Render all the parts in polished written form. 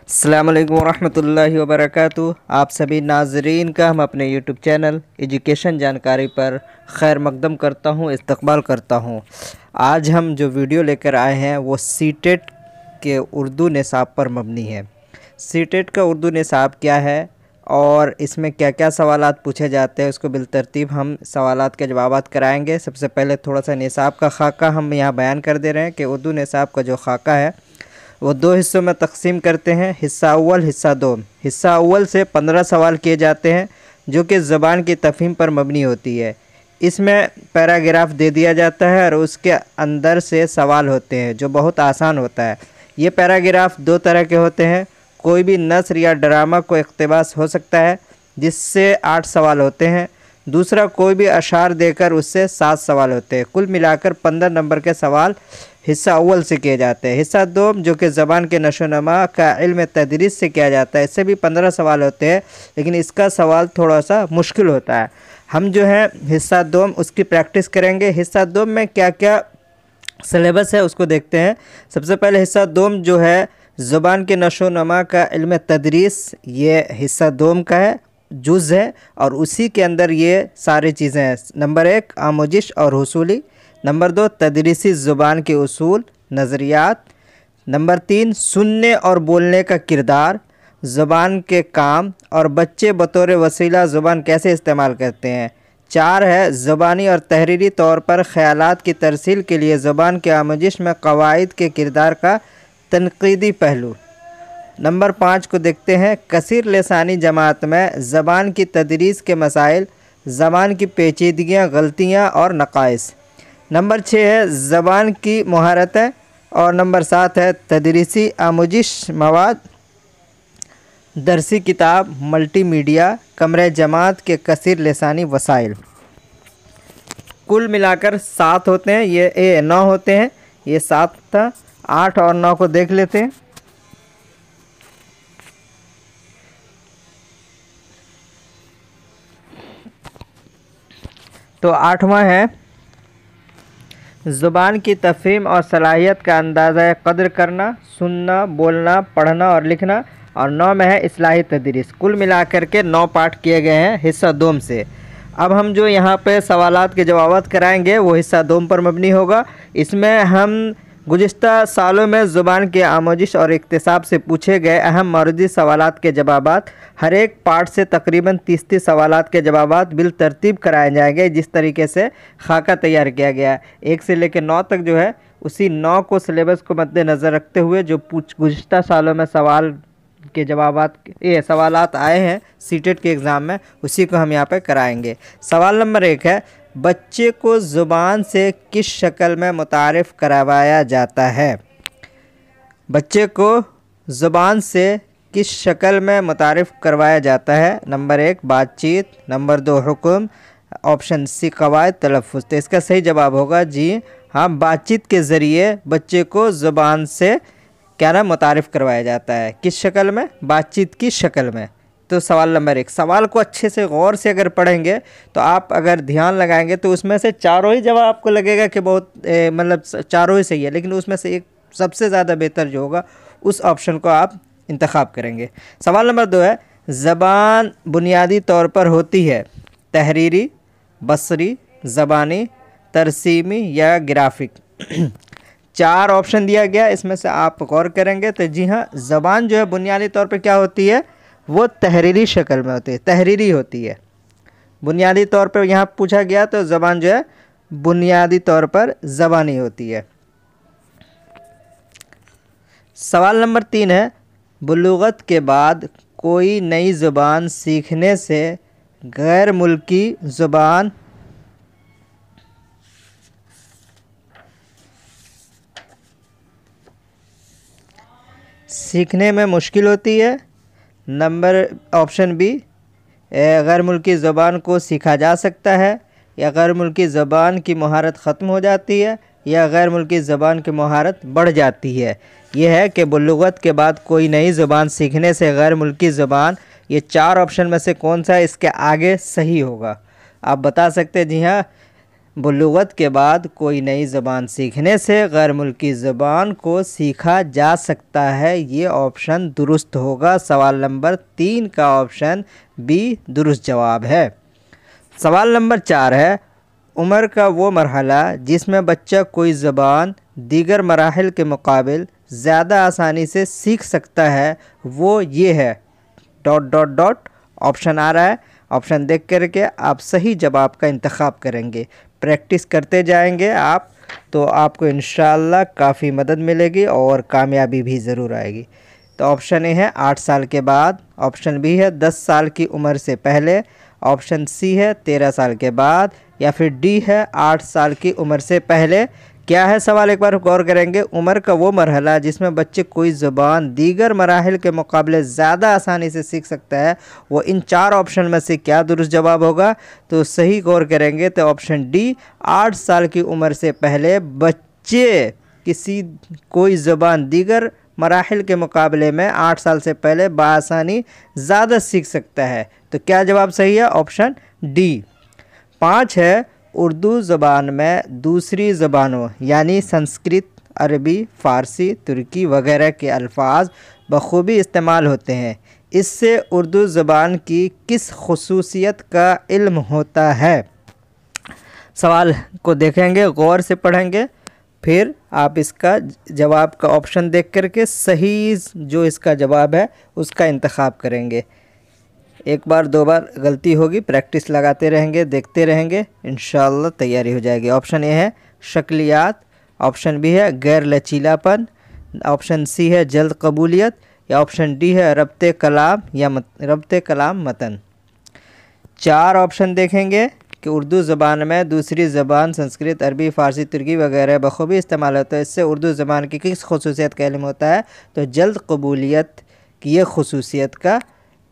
अस्सलाम वालेकुम रहमतुल्लाहि व बरकातुहू। आप सभी नाजरीन का हम अपने यूट्यूब चैनल एजुकेशन जानकारी पर खैर मकदम करता हूँ, इस्तकबाल करता हूँ। आज हम जो वीडियो लेकर आए हैं वो सीटेट के उर्दू निसाब पर मबनी है। सीटेट का उर्दू निसाब क्या है और इसमें क्या क्या सवालात पूछे जाते हैं उसको बिलतरतीब हम सवालात के जवाबात कराएंगे। सबसे पहले थोड़ा सा निसाब का खाका हम यहाँ बयान कर दे रहे हैं कि उर्दू निसाब का जो खाका है वो दो हिस्सों में तकसीम करते हैं, हिस्सा अव्वल हिस्सा दो। हिस्सा अव्वल से 15 सवाल किए जाते हैं जो कि ज़बान की तफ़हीम पर मबनी होती है। इसमें पैराग्राफ दे दिया जाता है और उसके अंदर से सवाल होते हैं जो बहुत आसान होता है। ये पैराग्राफ दो तरह के होते हैं, कोई भी नस्र या ड्रामा को इक़्तिबास हो सकता है जिससे 8 सवाल होते हैं, दूसरा कोई भी अशार देकर उससे 7 सवाल होते हैं। कुल मिलाकर 15 नंबर के सवाल हिस्सा अव्वल से किए जाते हैं। हिस्सा दो जो कि ज़बान के नशोनमा का इल्म तदरीस से किया जाता है, इससे भी 15 सवाल होते हैं, लेकिन इसका सवाल थोड़ा सा मुश्किल होता है। हम जो है हिस्सा दो उसकी प्रैक्टिस करेंगे। हिस्सा दो में क्या क्या सिलेबस है उसको देखते हैं। सबसे पहले हिस्सा दोम जो है ज़बान के नशोनमा का इल्म तदरीस, ये हिस्सा दोम का है, जुज़ है और उसी के अंदर ये सारी चीज़ें हैं। नंबर 1 आमोजिश और हुसूली, नंबर 2 तदरीसी ज़ुबान के उसूल नज़रियात, नंबर 3 सुनने और बोलने का किरदार, ज़ुबान के काम और बच्चे बतौर वसीला ज़ुबान कैसे इस्तेमाल करते हैं। 4 है ज़बानी और तहरीरी तौर पर ख़यालात की तरसील के लिए ज़ुबान के आमोजिश में क़वाइद के किरदार का तनक़ीदी पहलू। नंबर 5 को देखते हैं कसीर लसानी जमात में ज़बान की तदरीस के मसाइल, ज़बान की पेचीदगियाँ, गलतियाँ और नक़ाइस। नंबर 6 है ज़बान की महारतें और नंबर 7 है तदरीसी आमोजिश मवाद, दरसी किताब, मल्टीमीडिया, कमरे जमात के कसीर लसानी वसाइल। कुल मिलाकर 7 होते हैं, ये 9 होते हैं, ये 7 था। 8 और 9 को देख लेते हैं। तो 8वां है ज़ुबान की तफ़हीम और सलाहियत का अंदाज़ा क़द्र करना, सुनना, बोलना, पढ़ना और लिखना, और 9 में है इस्लाही तदरीस। कुल मिलाकर के 9 पाठ किए गए हैं हिस्सा दोम से। अब हम जो यहाँ पे सवालात के जवाबात कराएंगे वो हिस्सा दोम पर मबनी होगा। इसमें हम गुज़िश्ता सालों में ज़ुबान के आमोजिश और इक्तिसाब से पूछे गए अहम मौरूदी सवालात के जवाबात, हर एक पार्ट से तकरीबन 30 सवालात के जवाबात बिल तरतीब कराए जाएंगे जिस तरीके से खाका तैयार किया गया। 1 से लेकर 9 तक जो है उसी 9 को सिलेबस को मद्देनज़र रखते हुए जो गुज़िश्ता सालों में सवाल के जवाबात ये सवालात आए हैं सीटेट के एग्ज़ाम में, उसी को हम यहाँ पे कराएंगे। सवाल नंबर 1 है बच्चे को ज़ुबान से किस शक्ल में मुतारिफ़ करवाया जाता है। बच्चे को ज़ुबान से किस शक्ल में मुतारिफ़ करवाया जाता है। नंबर 1 बातचीत, नंबर 2 हुक्म, ऑप्शन सी क़वाइद तलफ़्फ़ुज़। तो इसका सही जवाब होगा जी हाँ, बातचीत के ज़रिए बच्चे को ज़ुबान से क्या ना मुतारिफ़ करवाया जाता है। किस शक्ल में? बातचीत की शक्ल में। तो सवाल नंबर 1, सवाल को अच्छे से गौर से अगर पढ़ेंगे तो आप अगर ध्यान लगाएंगे तो उसमें से चारों ही जवाब आपको लगेगा कि बहुत मतलब चारों ही सही है, लेकिन उसमें से एक सबसे ज़्यादा बेहतर जो होगा उस ऑप्शन को आप इंतखाब करेंगे। सवाल नंबर 2 है ज़बान बुनियादी तौर पर होती है तहरीरी, बसरी, ज़बानी, तरसीमी या ग्राफिक। 4 ऑप्शन दिया गया, इसमें से आप गौर करेंगे तो जी हाँ, ज़बान जो है बुनियादी तौर पर क्या होती है, वो तहरीरी शक्ल में होती है, तहरीरी होती है। बुनियादी तौर पर यहाँ पूछा गया तो ज़बान जो है बुनियादी तौर पर ज़बानी होती है। सवाल नंबर 3 है बुलूगत के बाद कोई नई ज़ुबान सीखने से गैर मुल्की ज़ुबान सीखने में मुश्किल होती है। नंबर ऑप्शन बी गैर मुल्की ज़बान को सीखा जा सकता है, या गैर मुल्की ज़बान की महारत ख़त्म हो जाती है, या गैर मुल्की ज़बान की महारत बढ़ जाती है। यह है कि बुलूगत के बाद कोई नई ज़बान सीखने से गैर मुल्की ज़बान, ये 4 ऑप्शन में से कौन सा इसके आगे सही होगा। आप बता सकते हैं जी हाँ, बुलुगत के बाद कोई नई ज़बान सीखने से गैर मुल्की ज़बान को सीखा जा सकता है। ये ऑप्शन दुरुस्त होगा। सवाल नंबर 3 का ऑप्शन बी दुरुस्त जवाब है। सवाल नंबर 4 है, उम्र का वो मरहला जिसमें बच्चा कोई ज़बान दीगर मराहिल के मुकाबिल ज़्यादा आसानी से सीख सकता है, वो ये है ... ऑप्शन आ रहा है। ऑप्शन देख करके आप सही जवाब का इंतखाब करेंगे। प्रैक्टिस करते जाएंगे आप तो आपको इंशाअल्लाह काफ़ी मदद मिलेगी और कामयाबी भी ज़रूर आएगी। तो ऑप्शन ए है 8 साल के बाद, ऑप्शन बी है 10 साल की उम्र से पहले, ऑप्शन सी है 13 साल के बाद, या फिर डी है 8 साल की उम्र से पहले। क्या है सवाल, एक बार गौर करेंगे। उम्र का वो मरहला जिसमें बच्चे कोई ज़बान दीगर मराहिल के मुकाबले ज़्यादा आसानी से सीख सकता है, वो इन 4 ऑप्शन में से क्या दुरुस्त जवाब होगा? तो सही गौर करेंगे तो ऑप्शन डी 8 साल की उम्र से पहले बच्चे कोई ज़बान दीगर मराहिल के मुकाबले में 8 साल से पहले बआसानी ज़्यादा सीख सकता है। तो क्या जवाब सही है? Option D. 5 है, उर्दू ज़बान में दूसरी ज़बानों यानी संस्कृत, अरबी, फ़ारसी, तुर्की वगैरह के अल्फाज बखूबी इस्तेमाल होते हैं। इससे उर्दू ज़बान की किस खुसूसियत का इल्म होता है? सवाल को देखेंगे, गौर से पढ़ेंगे, फिर आप इसका जवाब का ऑप्शन देख करके सही जो इसका जवाब है उसका इंतखाब करेंगे। एक बार 2 बार गलती होगी, प्रैक्टिस लगाते रहेंगे, देखते रहेंगे, इंशाअल्लाह तैयारी हो जाएगी। ऑप्शन ए है शक्लियात, ऑप्शन बी है गैर लचीलापन, ऑप्शन सी है जल्द कबूलियत, या ऑप्शन डी है रब्ते कलाम या रब्ते कलाम मतन। 4 ऑप्शन देखेंगे कि उर्दू ज़बान में दूसरी ज़बान संस्कृत, अरबी, फ़ारसी, तुर्की वगैरह बखूबी इस्तेमाल होता है। इससे उर्दू ज़बान की किस खुसूसियत का इल्म होता है? तो जल्द कबूलियत की ये खुसूसियत का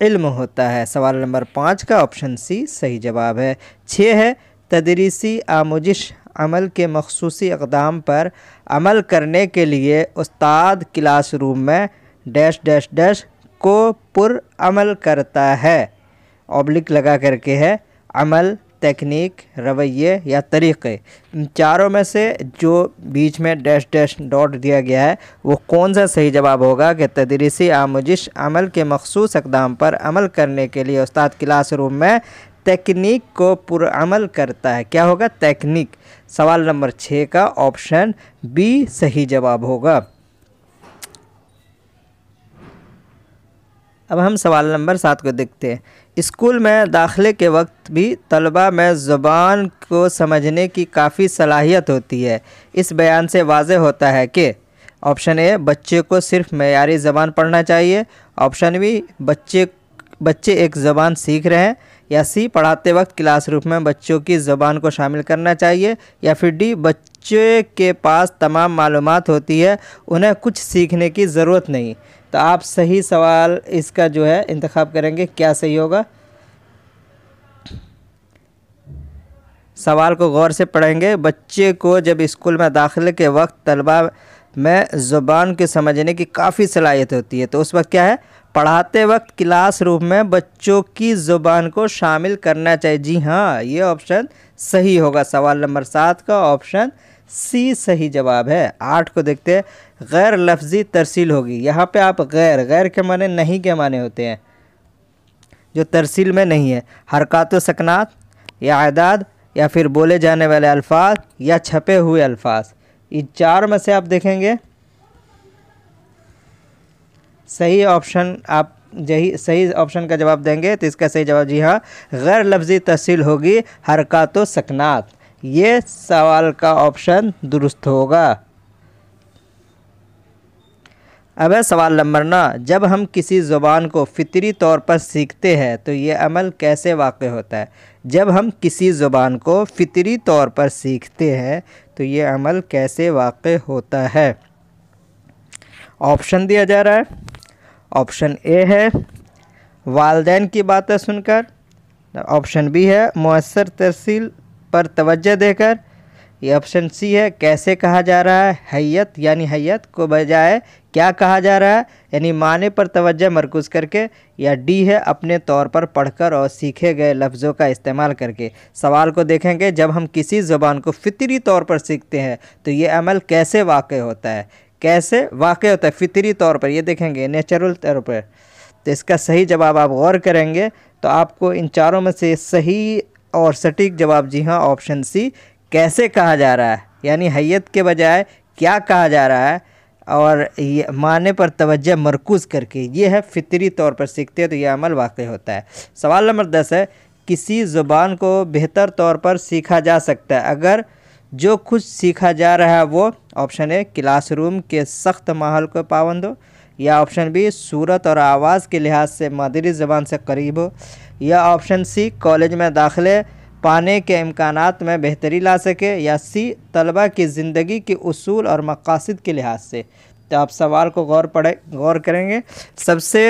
इल्म होता है। सवाल नंबर 5 का ऑप्शन सी सही जवाब है। 6 है, तदरीसी आमुजिश अमल के मखसूसी इक़दाम पर अमल करने के लिए उस्ताद क्लासरूम में डैश डैश डैश को पुरअमल करता है। ऑब्लिक लगा करके है, अमल, तकनीक, रवैये या तरीक़े। इन चारों में से जो बीच में डैश डैश डॉट दिया गया है वो कौन सा सही जवाब होगा? कि तदरीसी आमुजिश अमल के मखसूस इक़दाम पर अमल करने के लिए उस्ताद क्लासरूम में तकनीक को पुरअमल करता है। क्या होगा? तकनीक। सवाल नंबर 6 का ऑप्शन बी सही जवाब होगा। अब हम सवाल नंबर 7 को देखते हैं। स्कूल में दाखिले के वक्त भी तलबा में ज़ुबान को समझने की काफ़ी सलाहियत होती है। इस बयान से वाज़ेह होता है कि ऑप्शन ए बच्चे को सिर्फ मेयारी ज़बान पढ़ना चाहिए, ऑप्शन बी बच्चे एक ज़बान सीख रहे हैं, या सी पढ़ाते वक्त क्लासरूम में बच्चों की ज़बान को शामिल करना चाहिए, या फिर डी बच्चे के पास तमाम मालूमात होती है, उन्हें कुछ सीखने की ज़रूरत नहीं। तो आप सही सवाल इसका जो है इंतखाब करेंगे। क्या सही होगा? सवाल को गौर से पढ़ेंगे। बच्चे को जब स्कूल में दाखिले के वक्त तलबा में ज़ुबान के समझने की काफ़ी सलाहियत होती है, तो उस वक्त क्या है? पढ़ाते वक्त क्लासरूम में बच्चों की ज़ुबान को शामिल करना चाहिए। जी हाँ, ये ऑप्शन सही होगा। सवाल नंबर 7 का ऑप्शन सी सही जवाब है। 8 को देखते हैं। गैर लफ्ज़ी तरसील होगी। यहाँ पे आप गैर के माने नहीं के माने होते हैं, जो तरसील में नहीं है। हरकत व सकनात या आदाद, या फिर बोले जाने वाले अल्फाज, या छपे हुए अल्फाज। इन 4 में से आप देखेंगे सही ऑप्शन, आप यही सही ऑप्शन का जवाब देंगे तो इसका सही जवाब जी हाँ गैर लफ्ज़ी तरसील होगी, हरकत व सकनात। ये सवाल का ऑप्शन दुरुस्त होगा। अब है सवाल नंबर 9। जब हम किसी ज़ुबान को फ़ितरी तौर पर सीखते हैं तो ये अमल कैसे वाक़ होता है? जब हम किसी ज़ुबान को फ़ितरी तौर पर सीखते हैं तो ये अमल कैसे वाक़ होता है? ऑप्शन दिया जा रहा है। ऑप्शन ए है वालिदैन की बातें सुनकर, ऑप्शन बी है मुअस्सर तरसील पर तवज्जो देकर, ये ऑप्शन सी है कैसे कहा जा रहा है, हैयत यानी हैयत को बजाय क्या कहा जा रहा है यानी माने पर तवज्जो मरकूज़ करके, या डी है अपने तौर पर पढ़कर और सीखे गए लफ्ज़ों का इस्तेमाल करके। सवाल को देखेंगे, जब हम किसी ज़ुबान को फितरी तौर पर सीखते हैं तो ये अमल कैसे वाक़ होता है, कैसे वाक़ होता है फितरी तौर पर, ये देखेंगे नेचुरल तौर पर। तो इसका सही जवाब आप गौर करेंगे तो आपको इन चारों में से सही और सटीक जवाब जी हाँ ऑप्शन सी कैसे कहा जा रहा है, यानी हैयत के बजाय क्या कहा जा रहा है और ये माने पर तवज्जो मरकूज़ करके, ये है फितरी तौर पर सीखते हैं तो यह अमल वाक़ होता है। सवाल नंबर 10 है किसी ज़ुबान को बेहतर तौर पर सीखा जा सकता है अगर जो कुछ सीखा जा रहा है वो, ऑप्शन ए क्लासरूम के सख्त माहौल को पाबंद हो, या ऑप्शन बी सूरत और आवाज़ के लिहाज से मादरी ज़बान से करीब हो, या ऑप्शन सी कॉलेज में दाखिले पाने के इम्कानात में बेहतरी ला सके, या सी तलबा की ज़िंदगी के उसूल और मकासद के लिहाज से। तो आप सवाल को गौर करेंगे। सबसे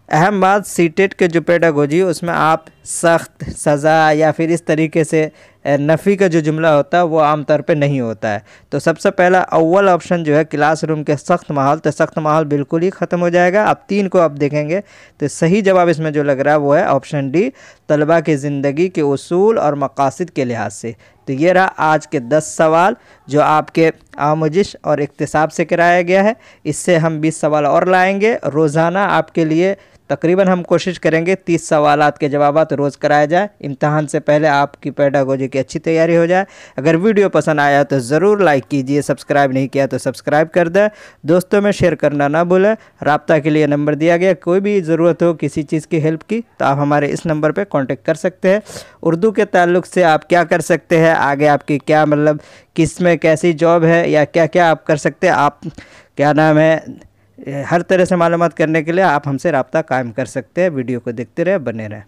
अहम बात सीटेट के जो पेडागोजी उसमें आप सख्त सज़ा या फिर इस तरीके से नफ़ी का जो जुमला होता है वो आमतौर पे नहीं होता है। तो सबसे पहला अव्वल ऑप्शन जो है क्लासरूम के सख्त माहौल, तो सख्त माहौल बिल्कुल ही ख़त्म हो जाएगा। अब 3 को आप देखेंगे तो सही जवाब इसमें जो लग रहा है वो है ऑप्शन डी तलबा की ज़िंदगी के उसूल और मकासद के लिहाज से। तो ये रहा आज के 10 सवाल जो आपके आमोजिश और इक्तिसाब से कराया गया है। इससे हम 20 सवाल और लाएंगे रोज़ाना आपके लिए। तकरीबन हम कोशिश करेंगे 30 सवालात के जवाबात रोज़ कराया जाए। इम्तहान से पहले आपकी पेडागोजी की अच्छी तैयारी हो जाए। अगर वीडियो पसंद आया तो ज़रूर लाइक कीजिए, सब्सक्राइब नहीं किया तो सब्सक्राइब कर दें, दोस्तों में शेयर करना ना भूलें। राब्ता के लिए नंबर दिया गया, कोई भी ज़रूरत हो किसी चीज़ की हेल्प की तो आप हमारे इस नंबर पर कॉन्टेक्ट कर सकते हैं। उर्दू के ताल्लुक़ से आप क्या कर सकते हैं, आगे आपकी क्या मतलब किस में कैसी जॉब है या क्या क्या आप कर सकते हैं, आप क्या नाम है, हर तरह से मालूमात करने के लिए आप हमसे रब्ता कायम कर सकते हैं। वीडियो को देखते रहे, बने रहें।